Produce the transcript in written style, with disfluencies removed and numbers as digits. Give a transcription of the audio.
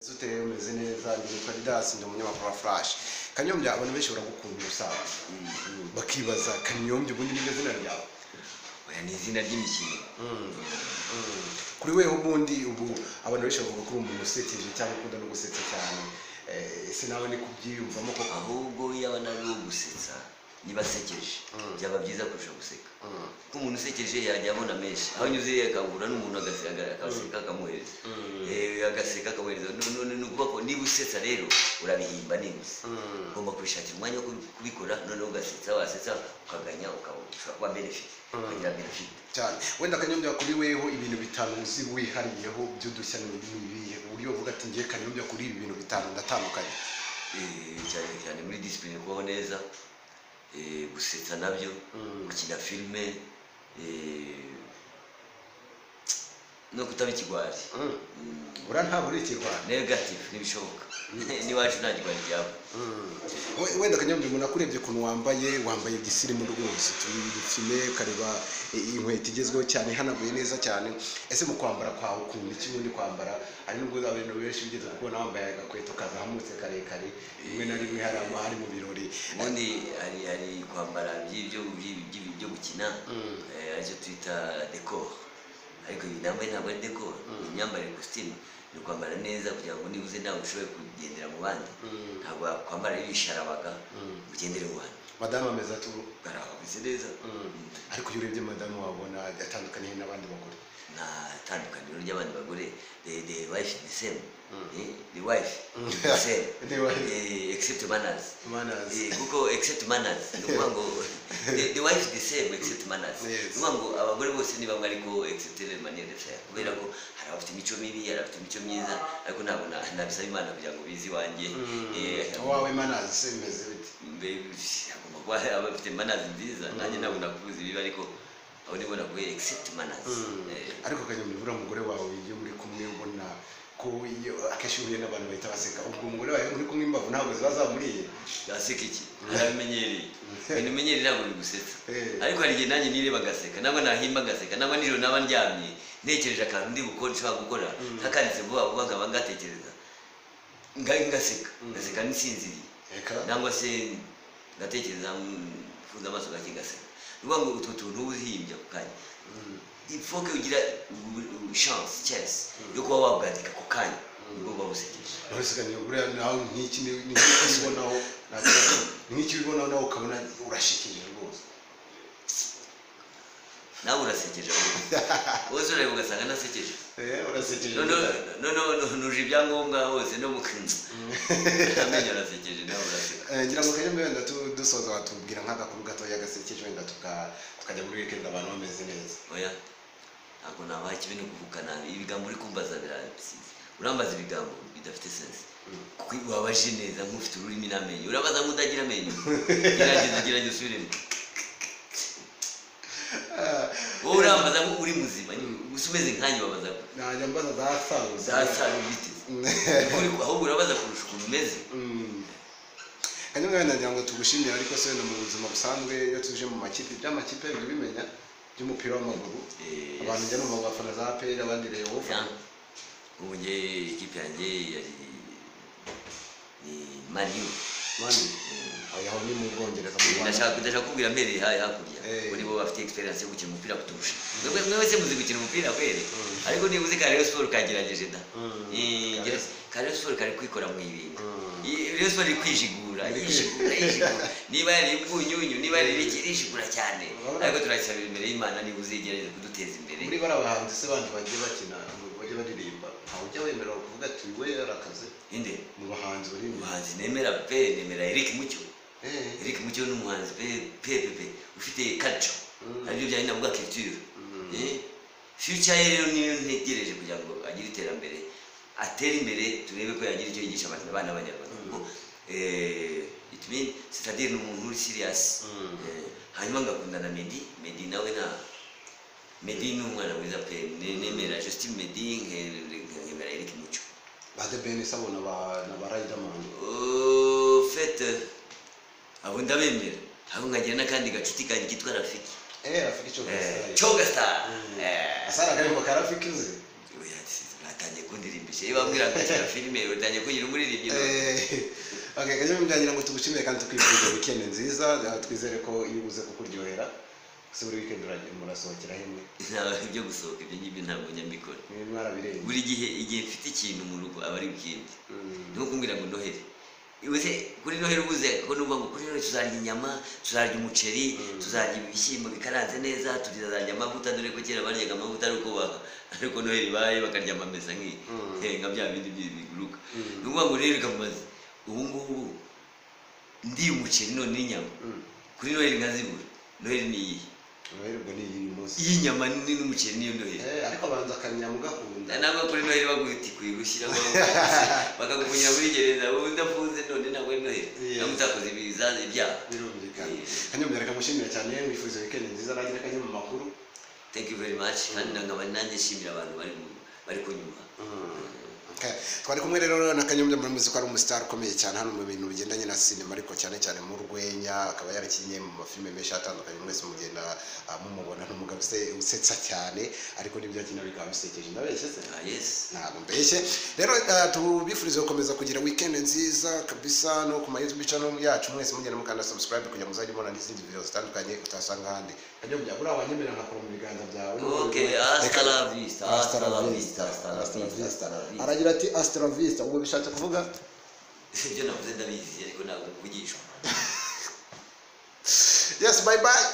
Zute umeze neza nditwa Didas ndi umunyamakuru wa Flash. Kanyombya abantu benshi baragukunda usaba. Bakibaza Kanyombya ubundi ni izina ryawe. Oya ni izina ry'imikino. Kuri wewe ubundi ubu abantu benshi bavuga ko umuntu usekeje cyangwa ukunda no gusetsa cyane. Ese nawe ni kubyiyumvamo ko ahubwo yabana ari gusetsa nibasekeje byaba byiza kurusha guseka. Ko umuntu usekeje yajya abona menshi. Aho nyuze yakagura n'umuntu agaseka akamuhereza. Agaseka akamuhereza none nukuba ko niba usetsa rero urabihimba nibuse. Ugomba kwishakira umwanya wo kubikora none ugasetsa wasetsa ukaganya ukabusha kwa benefit. Kugira benefit. Cyane. Wenda Kanyombya kuri weho ibintu bitanu uzi wihariyeho by'udushya n'ibihe uburyo uvuga ati ngiye Kanyombya kuri ibi bintu bitanu ndatandukanye. Cyane muri discipline kubaho neza. Gusetsa nabyo gukina filme no kutabikigwari ura ntabwo uri ikigwari negative nibishoboka ni wacu nagirwari byabo wenda Kanyombya umuntu akurebye kuntu wambaye gisiri mu rwose tubifime kareba inkweto igezweho cyane hanaguye neza cyane ese mu kwambara kwawe ukuntu iki ubundi kwambara ari nubwo abantu benshi bigeze kubona wambaye agakweto kazahamutse karekare rimwe na rimwe hari mu birori ubundi ari kwambara by'ibyo gukina aricyo twita decor ariko nambaye ntabwo ari decor imyambarire costume ni kwambara neza kugira ngo nibuze nawe ushoboye kugendera mu bandi ntabwo kwambara ibisharabaga ugendere mu bandi madame ameza tu garabize neza ariko iyo urebye madame wabona atandukanye n'abandi bagore na tandukaniro ry'abandi bagore the wife the same the wife the same except manners kuko except manners nukuvuga ngo the wife the same except manners nukuvuga ngo abagore bose ni bamwe ariko except les manières de faire kubera ko hari abafite imico mibi hari abafite imico myiza ariko ntabwo nabisaba Imana kugira ngo bizi wanjye wawe manners semeze biti agomba kuba abafite manners nziza nanjye ntabwo nakubuza ibibi ariko aho nibona ko except manners ariko Kanyombya ura umugore wawe iyo muri kumwe ubona ko akashuye n'abantu bahita baseka ubwo umugore wawe muri kumwe imbavu ntabwo zibazamuriye yaseka iki arabimenyereye bimenyereye ntabwo bigusetsa ariko hari igihe nanjye nireba gaseka nabwo nahimba gaseka nabwo nijoro naba ndyamye ntekereje akantu ndi bukora nshobora gukora ntakanditse vuba vuba nkaba ngatekereza ngaseka nisinziriye nangwa se ngatekereza mfuza amaso gake gaseka nukuvuga ngo utwo tuntu uzihimbya ku kanya ifoke ugira chance yo kuba wabwandika ku kanya nibwo uba usekeje nawe buriya nawe nk'iki nk'iki ubibonaho nawe ukabona urashikije rwose nawe urasekeje wose urareba ugasanga nasekeje urasekeje nuje ibyangombwa hose no mukinzi amenyo arasekeje nawe uraseka ngira ngo Kanyombya wenda dusoza watubwira nk'agakuru gatoya gasekeje wenda tukajya muri weekend abantu bameze neza oya ntabwo nabaha ikibi no kuvuga nabi ibigambo uri kumbaza birabisize urambaza ibigambo bidafite sense kuko wabaje neza nk'ufite ururimi n'amenyo urabaza nk'udagira amenyo gerageza usubiremo wowe urambaza nk'uri muzima gusa umeze nkanjye babaza najya mbaza zasawe biteze ahubwo urabaza kurusha ukuntu umeze Kanyombya wenda ngira ngo tugushimire ariko se wenda mu buzima busanzwe iyo tuje mu makipe by'amakipe bimenya by'umupira w'amaguru abantu njya numva bafana za APR abandi rero ubu nge ikipe yanjye ni Man U aho ni mu Bwongereza ndashaka kubwira mbere hakurya kuri bo bafite experience yo gukina umupira kuturusha mwe wese muzi gukina umupira kwere ariko niba uzi Rayon Sport kagerageje da Rayon Sport kari kwikora mu ibintu Rayon Sport iri kwijigura niba yari impunyunyu niba yari ikirishigura cyane ariko turasabira imbere y'Imana niba uzigereza kuduteza imbere muri barabahanze se bandi bagiye bakina bagiye baririmba ntawe ujya wemera kuvuga ati we yarakaze inde mu bahanzi bari umuhanzi nemera Eric Mucyo Eric Mucyo ni umuhanzi pe ufite culture aribyo byari navuga culture future rero niyo ntegereje kugira ngo agire iterambere atera imbere turebe ko yagira icyo yigisha abantu abana b'Abanyarwanda it mean c'est-à-dire n'umuntu uri serious hanyuma ngakundana Meddy nawe Meddy ni umwana mwiza pe nemera Justin Meddy nkemera Eric Mucyo bade bene sabona na Riderman fait abo ndabemera abo ngagira nakandi gacuti kanjye kitwa Rafiki Rafiki Choga Star asara kari mu Rafiki uzi utangiye kundirimbisha iyo bambwira ngo kira filime utangiye kugira umuririmbyi okay Kanyombya byagira ngo tugushimire kandi tukwifuriza weekend nziza twizere ko iyo ubuze kukuryohera se buri weekend murasohokera hemwe ibyo gusohoka ibyo ngibyo ntabwo nyambikora mwarabirenze buri gihe mfite ikintu mu rugo aba ari weekend nuko kumbwira ngo Noheli iwese kuri Noheli ubuze ko numva ngo kuri Noheli tuzarya inyama tuzarya umuceri tuzarya ibishyimbo bikaranze neza tuzarya amavuta dore ko kera baryaga amavuta ariko Noheli baye bakarya amamesa nka bya bindi biguruka nuko ngo rero kamubaza ubu ngubu ndi umuceri none n'inyama kuri Noheli nkazibura Noheli ni iyi Noheli ubwo ni iyi munsi y'inyama n'umuceri niyo Noheli ariko abanza akanyama ugakunda ntabwo kuri Noheli baguhita kuyigushyira bakakuvunyira muri gereza wowe udafunze none ntabwo ari Noheli ntabwo utakoze ibizaza ibyaha birumvikana Kanyombya reka mushimira cyane wifuza weekend nziza nagira kanye mu makuru thank you very much kandi nkaba nanjye nshimira abantu bari kunyuma twari kumwe rero na Kanyombya muri muzika ari umustar ukomeye cyane hano mu bintu bigendanye na cinema ariko cyane cyane mu rwenya akaba yarakinye mu mafilme menshi atandukanye mwese mugenda mumubona n'umugabo usetsa cyane ariko nibyo akina bikaba bisekeje ndabeshye se yes ntabwo mbeshye rero tubifurize gukomeza kugira weekend nziza kabisa no ku YouTube channel yacu mwese mugenda mukanda subscribe kugira muzajye mubona n'izindi videos zitandukanye utasanga handi Kanyombya bura wanyemera nkakora mu biganza byawe okay hasta la vista aragira ati hasta la vista ubwo bishatse kuvuga ibyo navuze ndabizi ariko ntabwo mvugishwa yes bye bye